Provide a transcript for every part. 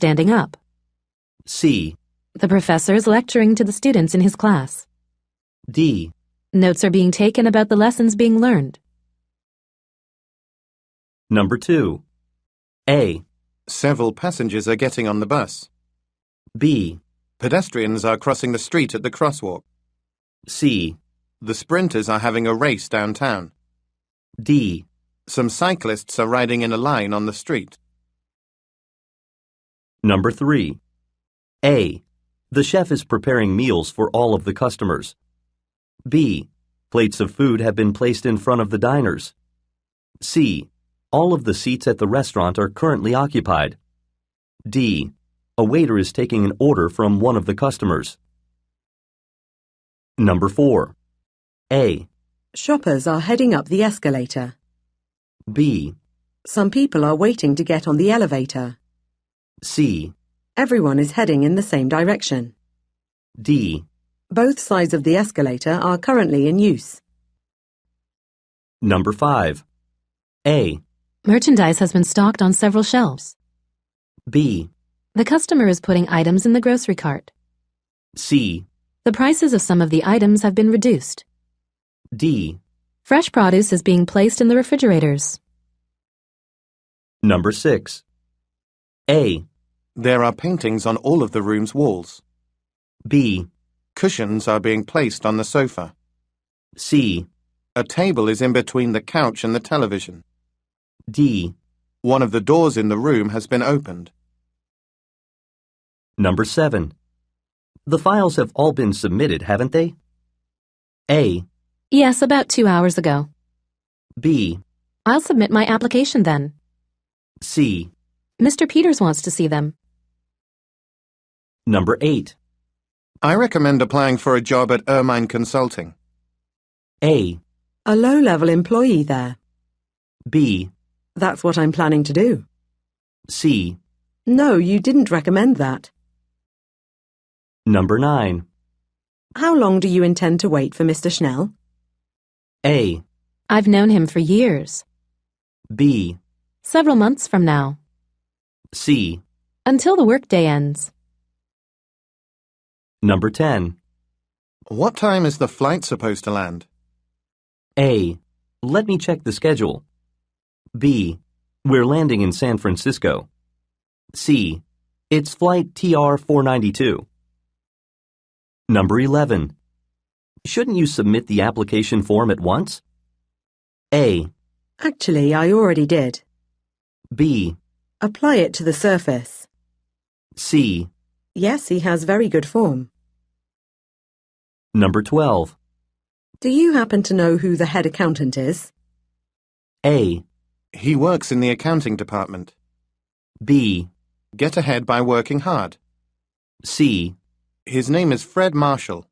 standing up. C. The professor is lecturing to the students in his class. D. Notes are being taken about the lessons being learned. Number 2. A. Several passengers are getting on the bus. B. Pedestrians are crossing the street at the crosswalk. C. The sprinters are having a race downtown. D. Some cyclists are riding in a line on the street. Number 3. A. The chef is preparing meals for all of the customers. B. Plates of food have been placed in front of the diners. C. All of the seats at the restaurant are currently occupied. D. A waiter is taking an order from one of the customers. Number 4. A. Shoppers are heading up the escalator. B. Some people are waiting to get on the elevator. C. Everyone is heading in the same direction. D. Both sides of the escalator are currently in use. Number 5. A. Merchandise has been stocked on several shelves. B. The customer is putting items in the grocery cart. C. The prices of some of the items have been reduced. D. Fresh produce is being placed in the refrigerators. Number 6. A. There are paintings on all of the room's walls. B. Cushions are being placed on the sofa. C. A table is in between the couch and the television. D. One of the doors in the room has been opened. Number 7. The files have all been submitted, haven't they? A. Yes, about 2 hours ago. B. I'll submit my application then. C. Mr. Peters wants to see them. Number 8. I recommend applying for a job at Ermine Consulting. A. A low-level employee there. B. That's what I'm planning to do. C. No, you didn't recommend that. Number 9. How long do you intend to wait for Mr. Schnell? A. I've known him for years. B. Several months from now. C. Until the workday ends. Number 10. What time is the flight supposed to land? A. Let me check the schedule. B. We're landing in San Francisco. C. It's flight TR 492. Number 11. Shouldn't you submit the application form at once? A. Actually, I already did. B. Apply it to the surface. C. Yes, he has very good form. Number 12. Do you happen to know who the head accountant is? A. He works in the accounting department. B. Get ahead by working hard. C. His name is Fred Marshall.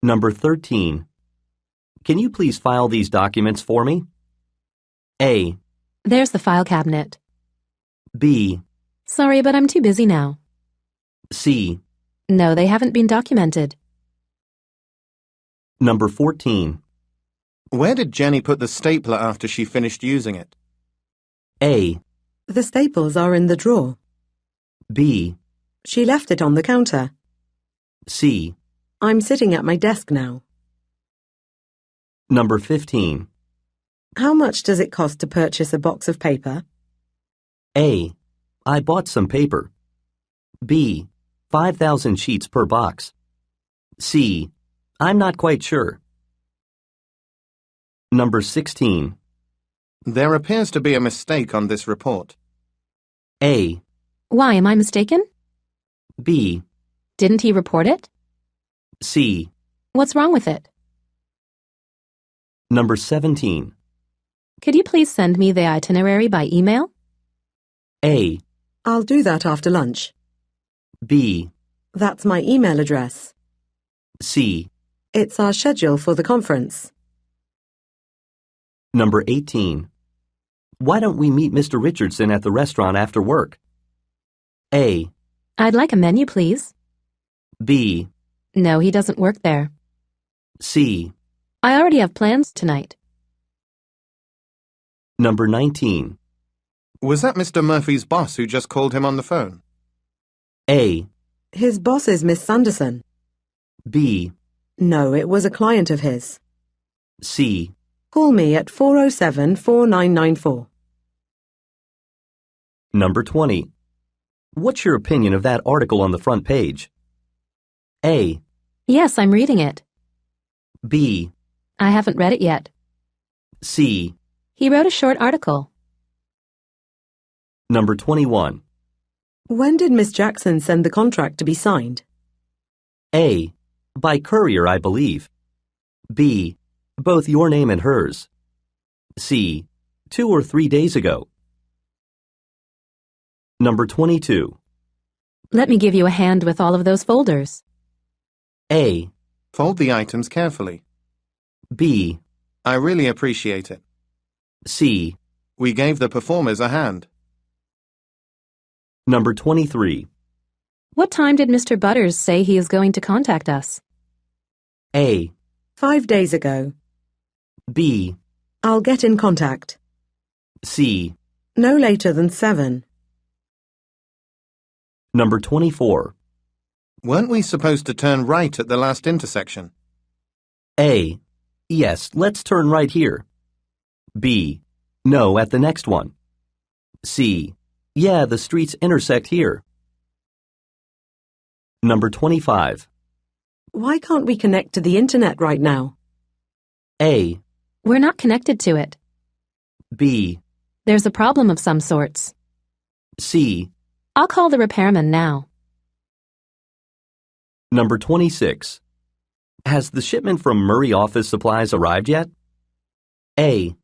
Number 13. Can you please file these documents for me? A. There's the file cabinet. B. Sorry, but I'm too busy now. C. No, they haven't been documented. Number 14. Where did Jenny put the stapler after she finished using it? A. The staples are in the drawer. B. She left it on the counter. C. I'm sitting at my desk now. Number 15. How much does it cost to purchase a box of paper? A. I bought some paper. B. 5,000 sheets per box. C. I'm not quite sure. Number 16. There appears to be a mistake on this report. A. Why, am I mistaken? B. Didn't he report it? C. What's wrong with it? Number 17. Could you please send me the itinerary by email? A. I'll do that after lunch. B. That's my email address. C. It's our schedule for the conference. Number 18. Why don't we meet Mr. Richardson at the restaurant after work? A. I'd like a menu, please. B. No, he doesn't work there. C. I already have plans tonight. Number 19. Was that Mr. Murphy's boss who just called him on the phone? A, His boss is Miss Sanderson. B, No, it was a client of his. C. Call me at 407-4994. Number 20. What's your opinion of that article on the front page? A, Yes, I'm reading it. B, I haven't read it yet. C. He wrote a short article. Number 21. When did Miss Jackson send the contract to be signed? A, by courier, I believe. B, both your name and hers. C, 2 or 3 days ago. Number 22. Let me give you a hand with all of those folders. A, Fold the items carefully. B, I really appreciate it. C. We gave the performers a hand. Number 23. What time did Mr. Butters say he is going to contact us? A, 5 days ago. B, I'll get in contact. C. No later than 7. Number 24. Weren't we supposed to turn right at the last intersection? A, yes, let's turn right here. B, no, at the next one. C, yeah, the streets intersect here. Number 25. Why can't we connect to the internet right now? A, We're not connected to it. B, There's a problem of some sorts. C. I'll call the repairman now. Number 26. Has the shipment from Murray Office Supplies arrived yet? A,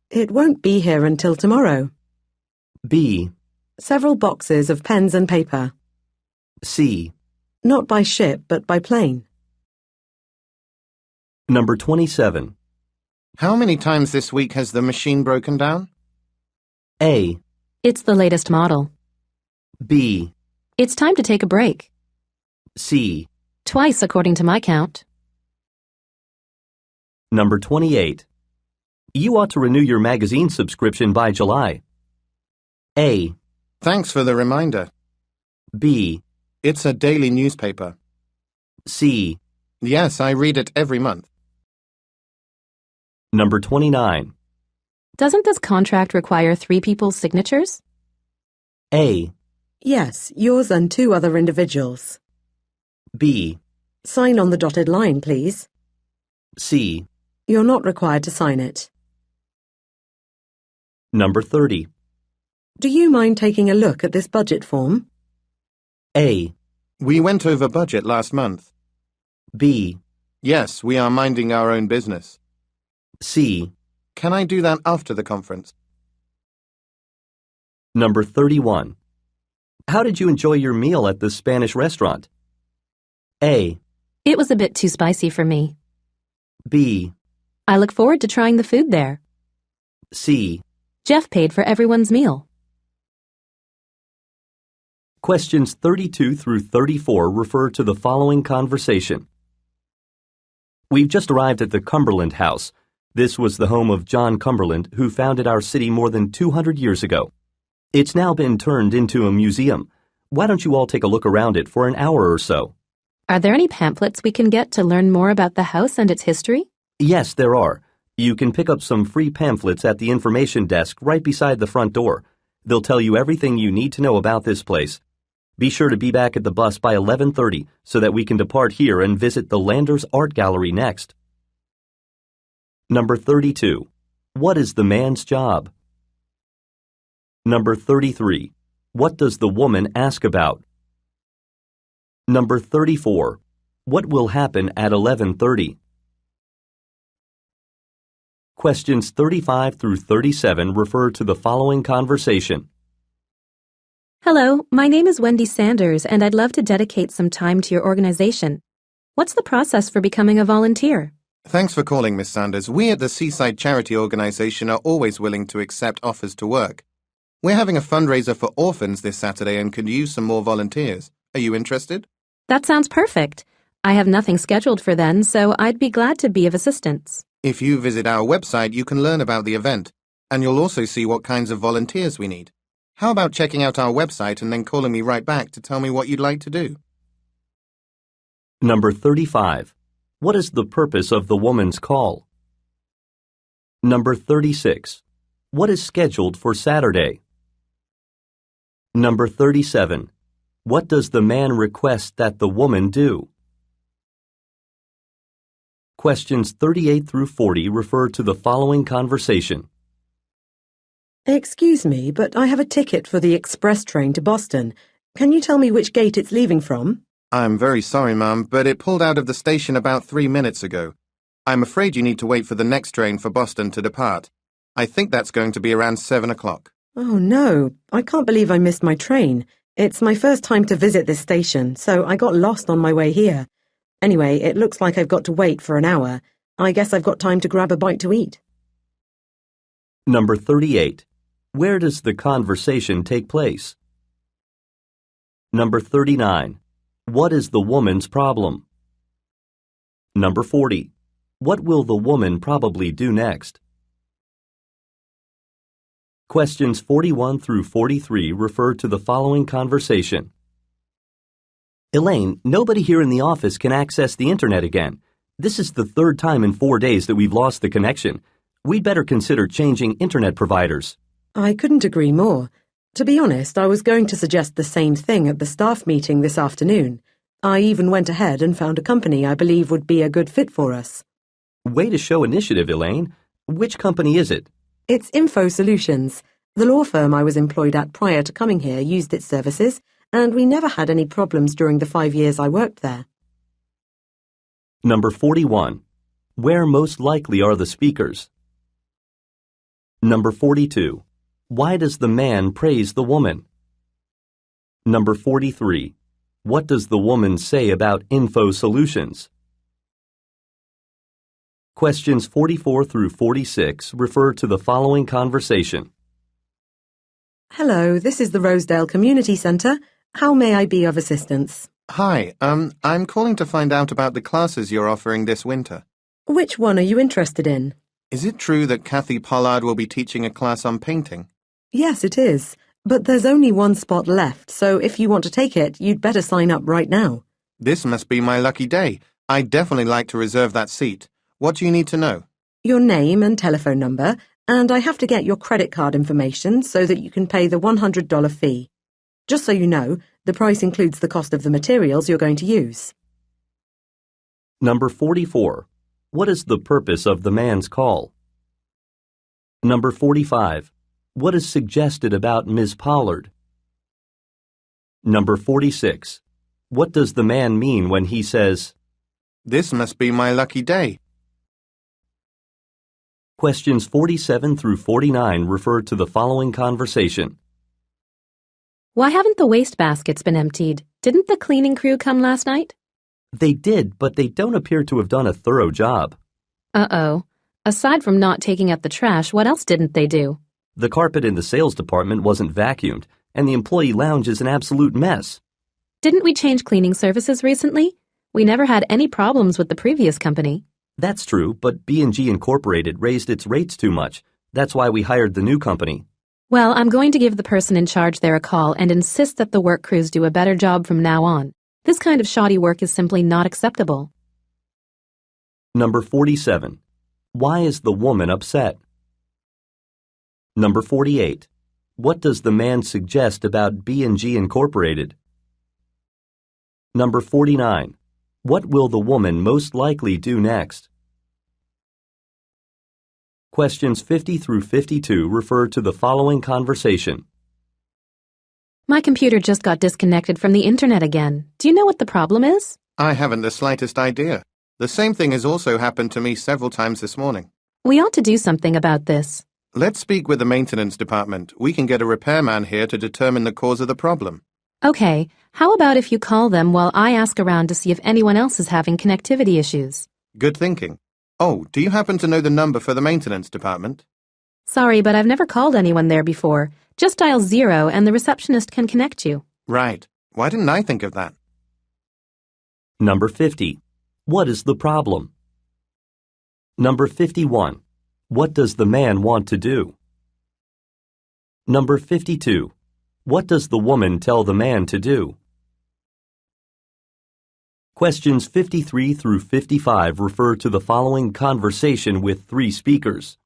It won't be here until tomorrow. B, Several boxes of pens and paper. C. Not by ship, but by plane. Number 27. How many times this week has the machine broken down? A, It's the latest model. B, It's time to take a break. C. Twice, according to my count. Number 28. You ought to renew your magazine subscription by July. A, Thanks for the reminder. B, It's a daily newspaper. C. Yes, I read it every month. Number 29. Doesn't this contract require 3 people's signatures? A, Yes, yours and 2 other individuals. B, Sign on the dotted line, please. C. You're not required to sign it. Number 30. Do you mind taking a look at this budget form? A, We went over budget last month. B, Yes, we are minding our own business. C. Can I do that after the conference? Number 31. How did you enjoy your meal at the Spanish restaurant? A, It was a bit too spicy for me. B, I look forward to trying the food there. C. Jeff paid for everyone's meal. Questions 32 through 34 refer to the following conversation. We've just arrived at the Cumberland House. This was the home of John Cumberland, who founded our city more than 200 years ago. It's now been turned into a museum. Why don't you all take a look around it for an hour or so? Are there any pamphlets we can get to learn more about the house and its history? Yes, there are. You can pick up some free pamphlets at the information desk right beside the front door. They'll tell you everything you need to know about this place. Be sure to be back at the bus by 11:30 so that we can depart here and visit the Landers Art Gallery next. Number 32. What is the man's job? Number 33. What does the woman ask about? Number 34. What will happen at 11:30? Questions 35 through 37 refer to the following conversation. Hello, my name is Wendy Sanders, and I'd love to dedicate some time to your organization. What's the process for becoming a volunteer? Thanks for calling, Miss Sanders. We at the Seaside Charity Organization are always willing to accept offers to work. We're having a fundraiser for orphans this Saturday and could use some more volunteers. Are you interested? That sounds perfect. I have nothing scheduled for then, so I'd be glad to be of assistance. If you visit our website, you can learn about the event, and you'll also see what kinds of volunteers we need. How about checking out our website and then calling me right back to tell me what you'd like to do? Number 35. What is the purpose of the woman's call? Number 36. What is scheduled for Saturday? Number 37. What does the man request that the woman do? Questions 38 through 40 refer to the following conversation. Excuse me, but I have a ticket for the express train to Boston. Can you tell me which gate it's leaving from? I'm very sorry, ma'am, but it pulled out of the station about 3 minutes ago. I'm afraid you need to wait for the next train for Boston to depart. I think that's going to be around 7 o'clock. Oh no, I can't believe I missed my train. It's my first time to visit this station, so I got lost on my way here. Anyway, it looks like I've got to wait for an hour. I guess I've got time to grab a bite to eat. Number 38. Where does the conversation take place? Number 39. What is the woman's problem? Number 40. What will the woman probably do next? Questions 41 through 43 refer to the following conversation. Elaine, nobody here in the office can access the internet again. This is the third time in 4 days that we've lost the connection. We'd better consider changing internet providers. I couldn't agree more. To be honest, I was going to suggest the same thing at the staff meeting this afternoon. I even went ahead and found a company I believe would be a good fit for us. Way to show initiative, Elaine. Which company is it? It's Info Solutions. The law firm I was employed at prior to coming here used its services, and we never had any problems during the 5 years I worked there. Number 41. Where most likely are the speakers? Number 42. Why does the man praise the woman? Number 43. What does the woman say about Info Solutions? Questions 44 through 46 refer to the following conversation. Hello, this is the Rosedale Community Centre. How may I be of assistance? Hi, I'm calling to find out about the classes you're offering this winter. Which one are you interested in? Is it true that Kathy Pollard will be teaching a class on painting? Yes, it is. But there's only one spot left, so if you want to take it, you'd better sign up right now. This must be my lucky day. I'd definitely like to reserve that seat. What do you need to know? Your name and telephone number, and I have to get your credit card information so that you can pay the $100 fee. Just so you know, the price includes the cost of the materials you're going to use. Number 44. What is the purpose of the man's call? Number 45. What is suggested about Ms. Pollard? Number 46. What does the man mean when he says, This must be my lucky day? Questions 47 through 49 refer to the following conversation. Why haven't the waste baskets been emptied? Didn't the cleaning crew come last night? They did, but they don't appear to have done a thorough job. Uh-oh. Aside from not taking out the trash, what else didn't they do? The carpet in the sales department wasn't vacuumed, and the employee lounge is an absolute mess. Didn't we change cleaning services recently? We never had any problems with the previous company. That's true, but B&G Incorporated raised its rates too much. That's why we hired the new company. Well, I'm going to give the person in charge there a call and insist that the work crews do a better job from now on. This kind of shoddy work is simply not acceptable. Number 47. Why is the woman upset? Number 48. What does the man suggest about B&G Incorporated? Number 49. What will the woman most likely do next? Questions 50 through 52 refer to the following conversation. My computer just got disconnected from the internet again. Do you know what the problem is? I haven't the slightest idea. The same thing has also happened to me several times this morning. We ought to do something about this. Let's speak with the maintenance department. We can get a repairman here to determine the cause of the problem. Okay, how about if you call them while I ask around to see if anyone else is having connectivity issues? Good thinking. Oh, do you happen to know the number for the maintenance department? Sorry, but I've never called anyone there before. Just dial 0 and the receptionist can connect you. Right. Why didn't I think of that? Number 50. What is the problem? Number 51. What does the man want to do? Number 52. What does the woman tell the man to do? Questions 53 through 55 refer to the following conversation with 3 speakers.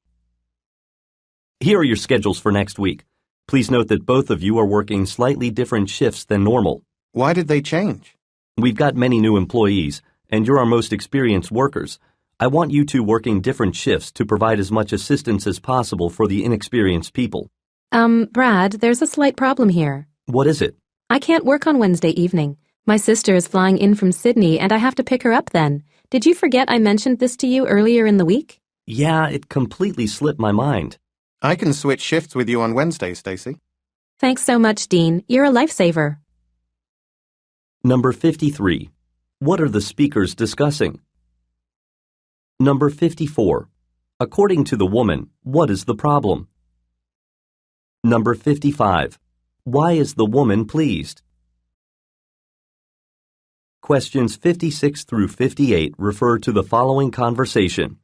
Here are your schedules for next week. Please note that both of you are working slightly different shifts than normal. Why did they change? We've got many new employees, and you're our most experienced workers. I want you two working different shifts to provide as much assistance as possible for the inexperienced people. Brad, there's a slight problem here. What is it? I can't work on Wednesday evening. My sister is flying in from Sydney and I have to pick her up then. Did you forget I mentioned this to you earlier in the week? Yeah, it completely slipped my mind. I can switch shifts with you on Wednesday, Stacy. Thanks so much, Dean. You're a lifesaver. Number 53. What are the speakers discussing? Number 54. According to the woman, what is the problem? Number 55. Why is the woman pleased? Questions 56 through 58 refer to the following conversation.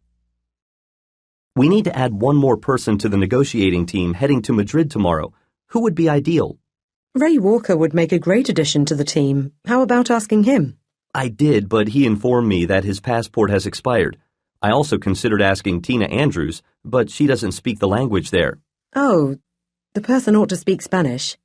We need to add one more person to the negotiating team heading to Madrid tomorrow. Who would be ideal? Ray Walker would make a great addition to the team. How about asking him? I did, but he informed me that his passport has expired. I also considered asking Tina Andrews, but she doesn't speak the language there. Oh, the person ought to speak Spanish.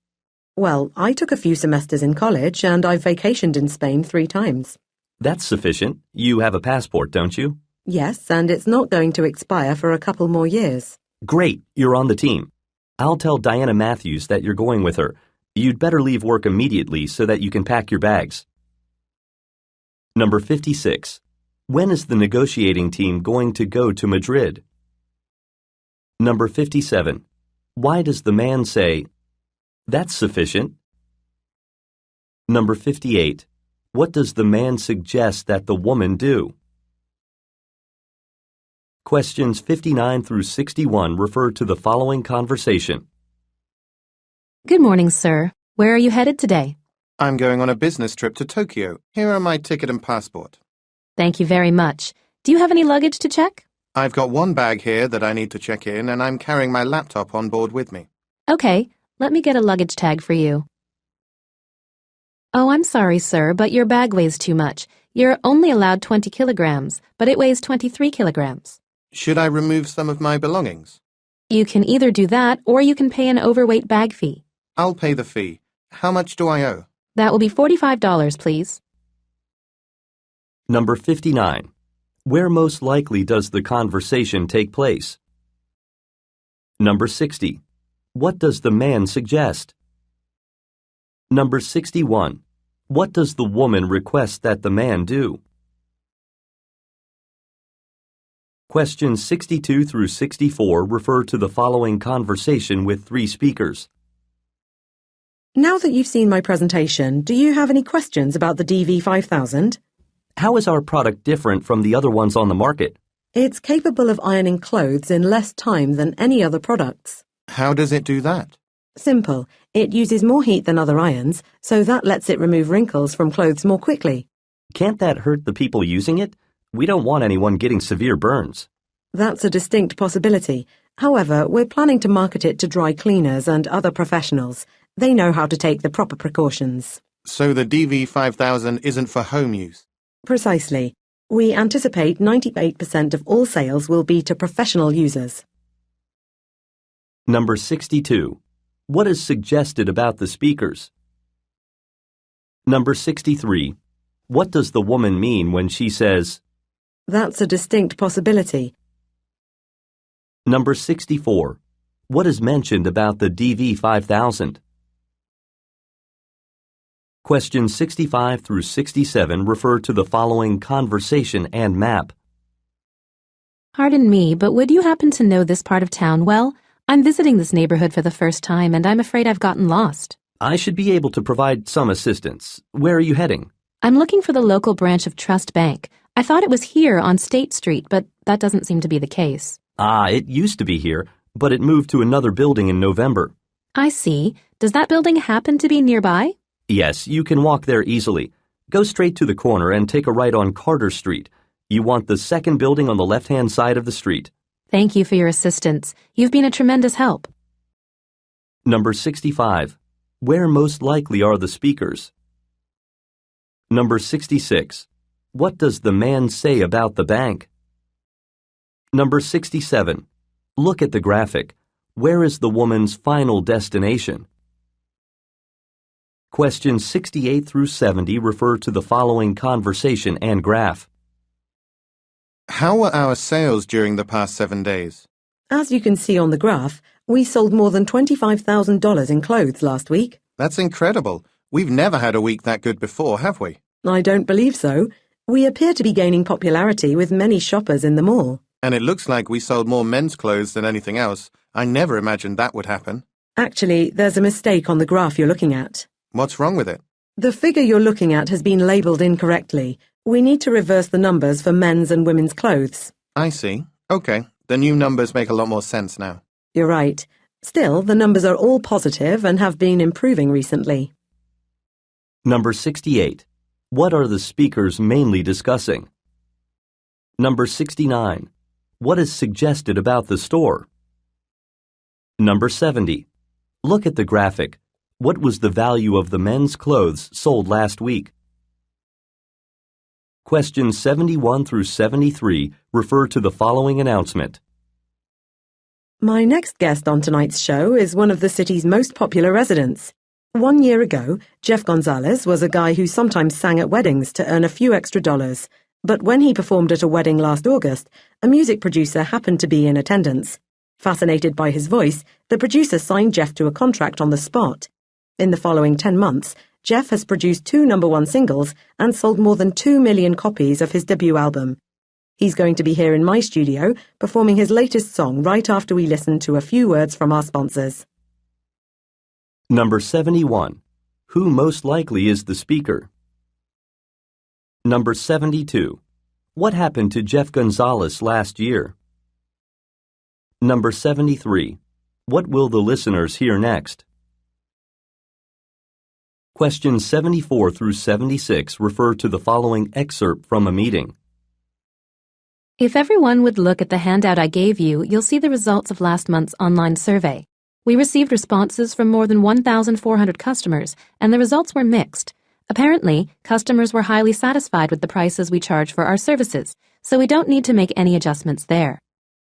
Well, I took a few semesters in college and I've vacationed in Spain 3 times. That's sufficient. You have a passport, don't you? Yes, and it's not going to expire for a couple more years. Great, you're on the team. I'll tell Diana Matthews that you're going with her. You'd better leave work immediately so that you can pack your bags. Number 56. When is the negotiating team going to go to Madrid? Number 57. Why does the man say, "That's sufficient"? Number 58. What does the man suggest that the woman do? Questions 59 through 61 refer to the following conversation. Good morning, sir. Where are you headed today? I'm going on a business trip to Tokyo. Here are my ticket and passport. Thank you very much. Do you have any luggage to check? I've got one bag here that I need to check in, and I'm carrying my laptop on board with me. Okay, let me get a luggage tag for you. Oh, I'm sorry, sir, but your bag weighs too much. You're only allowed 20 kilograms, but it weighs 23 kilograms. Should I remove some of my belongings? You can either do that or you can pay an overweight bag fee. I'll pay the fee. How much do I owe? That will be $45, please. Number 59. Where most likely does the conversation take place? Number 60. What does the man suggest? Number 61. What does the woman request that the man do? Questions 62 through 64 refer to the following conversation with 3 speakers. Now that you've seen my presentation, do you have any questions about the DV5000? How is our product different from the other ones on the market? It's capable of ironing clothes in less time than any other products. How does it do that? Simple. It uses more heat than other irons, so that lets it remove wrinkles from clothes more quickly. Can't that hurt the people using it? We don't want anyone getting severe burns. That's a distinct possibility. However, we're planning to market it to dry cleaners and other professionals. They know how to take the proper precautions. So the DV5000 isn't for home use? Precisely. We anticipate 98% of all sales will be to professional users. Number 62. What is suggested about the speakers? Number 63. What does the woman mean when she says, That's a distinct possibility. Number 64. What is mentioned about the DV5000? Questions 65 through 67 refer to the following conversation and map. Pardon me, but would you happen to know this part of town well? I'm visiting this neighborhood for the first time and I'm afraid I've gotten lost. I should be able to provide some assistance. Where are you heading? I'm looking for the local branch of Trust Bank. I thought it was here on State Street, but that doesn't seem to be the case. It used to be here, but it moved to another building in November. I see. Does that building happen to be nearby? Yes, you can walk there easily. Go straight to the corner and take a right on Carter Street. You want the second building on the left-hand side of the street. Thank you for your assistance. You've been a tremendous help. Number 65. Where most likely are the speakers? Number 66. What does the man say about the bank? Number 67. Look at the graphic. Where is the woman's final destination? Questions 68 through 70 refer to the following conversation and graph. How were our sales during the past 7 days? As you can see on the graph, we sold more than $25,000 in clothes last week. That's incredible. We've never had a week that good before, have we? I don't believe so. We appear to be gaining popularity with many shoppers in the mall. And it looks like we sold more men's clothes than anything else. I never imagined that would happen. Actually, there's a mistake on the graph you're looking at. What's wrong with it? The figure you're looking at has been labelled incorrectly. We need to reverse the numbers for men's and women's clothes. I see. Okay, the new numbers make a lot more sense now. You're right. Still, the numbers are all positive and have been improving recently. Number 68. What are the speakers mainly discussing? Number 69. What is suggested about the store? Number 70. Look at the graphic. What was the value of the men's clothes sold last week? Questions 71 through 73 refer to the following announcement. My next guest on tonight's show is one of the city's most popular residents. 1 year ago, Jeff Gonzalez was a guy who sometimes sang at weddings to earn a few extra dollars. But when he performed at a wedding last August, a music producer happened to be in attendance. Fascinated by his voice, the producer signed Jeff to a contract on the spot. In the following 10 months, Jeff has produced 2 number-one singles and sold more than 2 million copies of his debut album. He's going to be here in my studio, performing his latest song right after we listen to a few words from our sponsors. Number 71. Who most likely is the speaker? Number 72. What happened to Jeff Gonzalez last year? Number 73. What will the listeners hear next? Questions 74 through 76 refer to the following excerpt from a meeting. If everyone would look at the handout I gave you, you'll see the results of last month's online survey. We received responses from more than 1,400 customers, and the results were mixed. Apparently, customers were highly satisfied with the prices we charge for our services, so we don't need to make any adjustments there.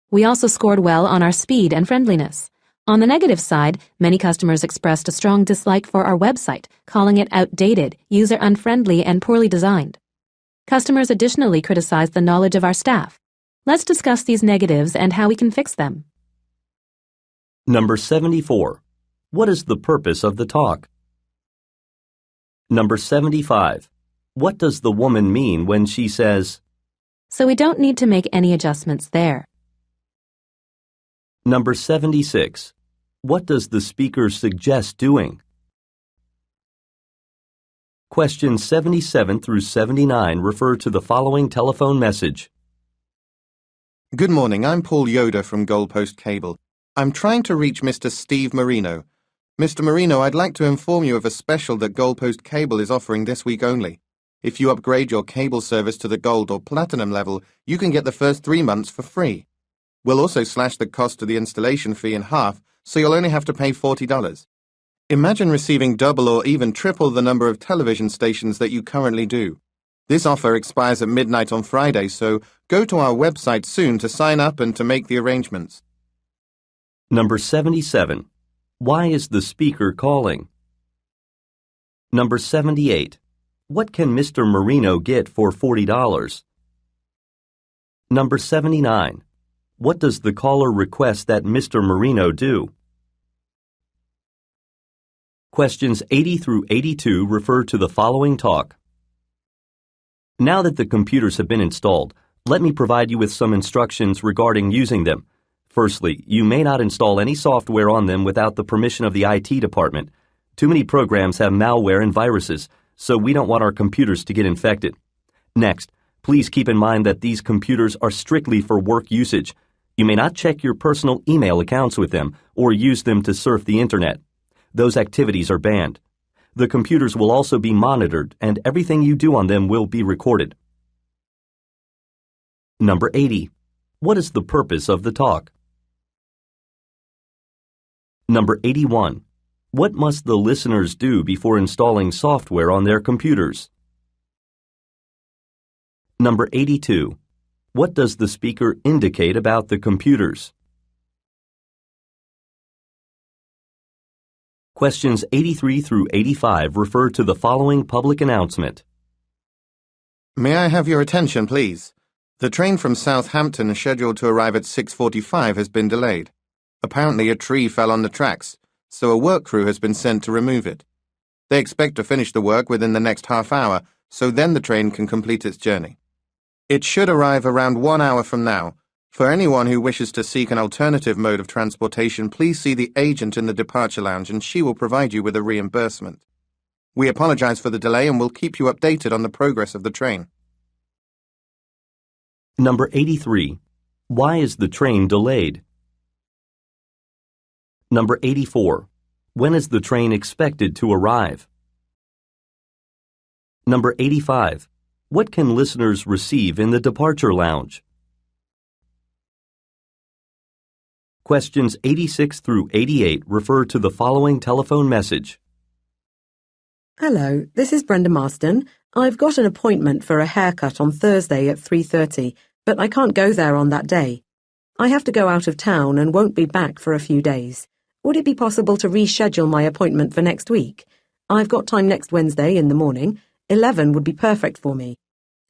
We also scored well on our speed and friendliness. On the negative side, many customers expressed a strong dislike for our website, calling it outdated, user-unfriendly, and poorly designed. Customers additionally criticized the knowledge of our staff. Let's discuss these negatives and how we can fix them. Number 74. What is the purpose of the talk? Number 75. What does the woman mean when she says, So we don't need to make any adjustments there. Number 76. What does the speaker suggest doing? Questions 77 through 79 refer to the following telephone message. Good morning, I'm Paul Yoder from Goalpost Cable. I'm trying to reach Mr. Steve Marino. Mr. Marino, I'd like to inform you of a special that Goalpost Cable is offering this week only. If you upgrade your cable service to the Gold or Platinum level, you can get the first 3 months for free. We'll also slash the cost of the installation fee in half, so you'll only have to pay $40. Imagine receiving double or even triple the number of television stations that you currently do. This offer expires at midnight on Friday, so go to our website soon to sign up and to make the arrangements. Number 77. Why is the speaker calling? Number 78. What can Mr. Marino get for $40? Number 79. What does the caller request that Mr. Marino do? Questions 80 through 82 refer to the following talk. Now that the computers have been installed, let me provide you with some instructions regarding using them. Firstly, you may not install any software on them without the permission of the IT department. Too many programs have malware and viruses, so we don't want our computers to get infected. Next, please keep in mind that these computers are strictly for work usage. You may not check your personal email accounts with them or use them to surf the internet. Those activities are banned. The computers will also be monitored, and everything you do on them will be recorded. Number 80. What is the purpose of the talk? Number 81. What must the listeners do before installing software on their computers? Number 82. What does the speaker indicate about the computers? Questions 83 through 85 refer to the following public announcement. May I have your attention, please? The train from Southampton scheduled to arrive at 6:45 has been delayed. Apparently a tree fell on the tracks, so a work crew has been sent to remove it. They expect to finish the work within the next half hour, so then the train can complete its journey. It should arrive around 1 hour from now. For anyone who wishes to seek an alternative mode of transportation, please see the agent in the departure lounge and she will provide you with a reimbursement. We apologize for the delay and will keep you updated on the progress of the train. Number 83. Why is the train delayed? Number 84. When is the train expected to arrive? Number 85. What can listeners receive in the departure lounge? Questions 86 through 88 refer to the following telephone message. Hello, this is Brenda Marston. I've got an appointment for a haircut on Thursday at 3:30, but I can't go there on that day. I have to go out of town and won't be back for a few days. Would it be possible to reschedule my appointment for next week? I've got time next Wednesday in the morning. 11 would be perfect for me.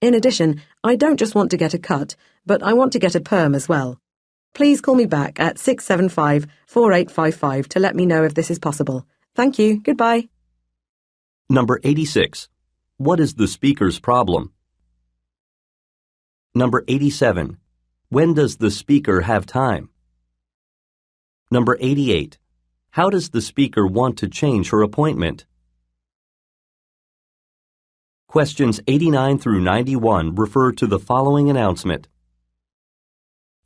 In addition, I don't just want to get a cut, but I want to get a perm as well. Please call me back at 675-4855 to let me know if this is possible. Thank you. Goodbye. Number 86. What is the speaker's problem? Number 87. When does the speaker have time? Number 88. How does the speaker want to change her appointment? Questions 89 through 91 refer to the following announcement.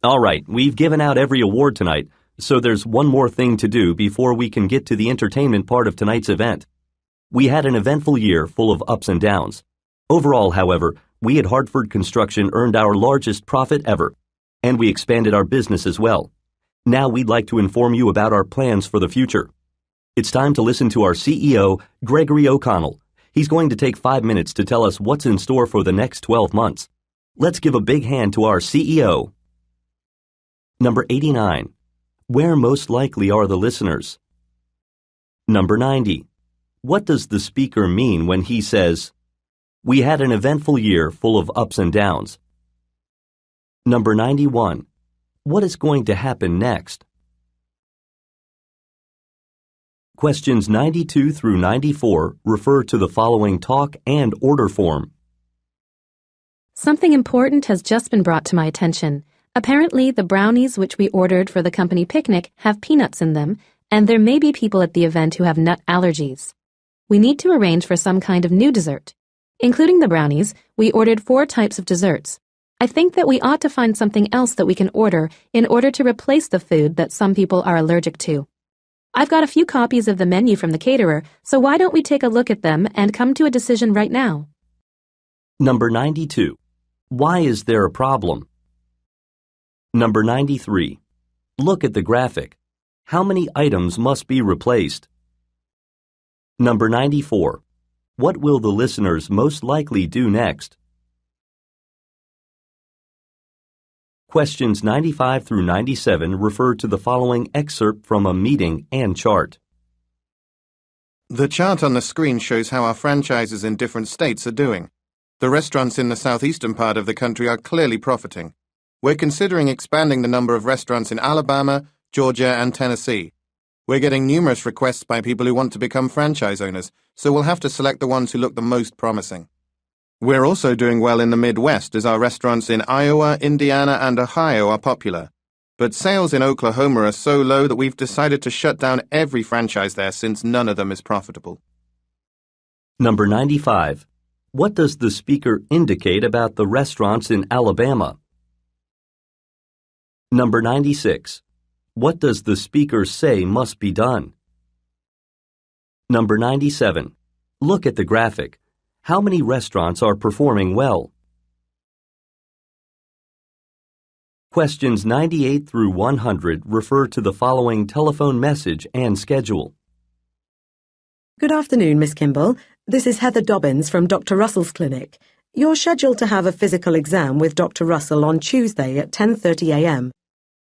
All right, we've given out every award tonight, so there's one more thing to do before we can get to the entertainment part of tonight's event. We had an eventful year full of ups and downs. Overall, however, we at Hartford Construction earned our largest profit ever, and we expanded our business as well. Now we'd like to inform you about our plans for the future. It's time to listen to our CEO, Gregory O'Connell. He's going to take 5 minutes to tell us what's in store for the next 12 months. Let's give a big hand to our CEO. Number 89. Where most likely are the listeners? Number 90. What does the speaker mean when he says, "We had an eventful year full of ups and downs"? Number 91. What is going to happen next? Questions 92 through 94 refer to the following talk and order form. Something important has just been brought to my attention. Apparently, the brownies which we ordered for the company picnic have peanuts in them, and there may be people at the event who have nut allergies. We need to arrange for some kind of new dessert. Including the brownies, we ordered 4 types of desserts. I think that we ought to find something else that we can order in order to replace the food that some people are allergic to. I've got a few copies of the menu from the caterer, so why don't we take a look at them and come to a decision right now? Number 92. Why is there a problem? Number 93. Look at the graphic. How many items must be replaced? Number 94. What will the listeners most likely do next? Questions 95 through 97 refer to the following excerpt from a meeting and chart. The chart on the screen shows how our franchises in different states are doing. The restaurants in the southeastern part of the country are clearly profiting. We're considering expanding the number of restaurants in Alabama, Georgia, and Tennessee. We're getting numerous requests by people who want to become franchise owners, so we'll have to select the ones who look the most promising. We're also doing well in the Midwest as our restaurants in Iowa, Indiana, and Ohio are popular. But sales in Oklahoma are so low that we've decided to shut down every franchise there since none of them is profitable. Number 95. What does the speaker indicate about the restaurants in Alabama? Number 96. What does the speaker say must be done? Number 97. Look at the graphic. How many restaurants are performing well? Questions 98 through 100 refer to the following telephone message and schedule. Good afternoon, Miss Kimball. This is Heather Dobbins from Dr. Russell's clinic. You're scheduled to have a physical exam with Dr. Russell on Tuesday at 10:30 a.m.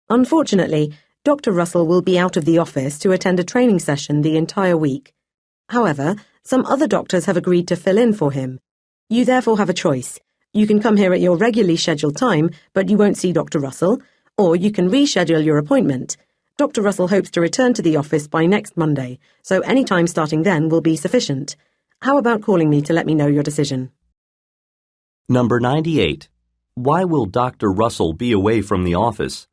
Unfortunately, Dr. Russell will be out of the office to attend a training session the entire week. However, some other doctors have agreed to fill in for him. You therefore have a choice. You can come here at your regularly scheduled time, but you won't see Dr. Russell, or you can reschedule your appointment. Dr. Russell hopes to return to the office by next Monday, so any time starting then will be sufficient. How about calling me to let me know your decision? Number 98. Why will Dr. Russell be away from the office?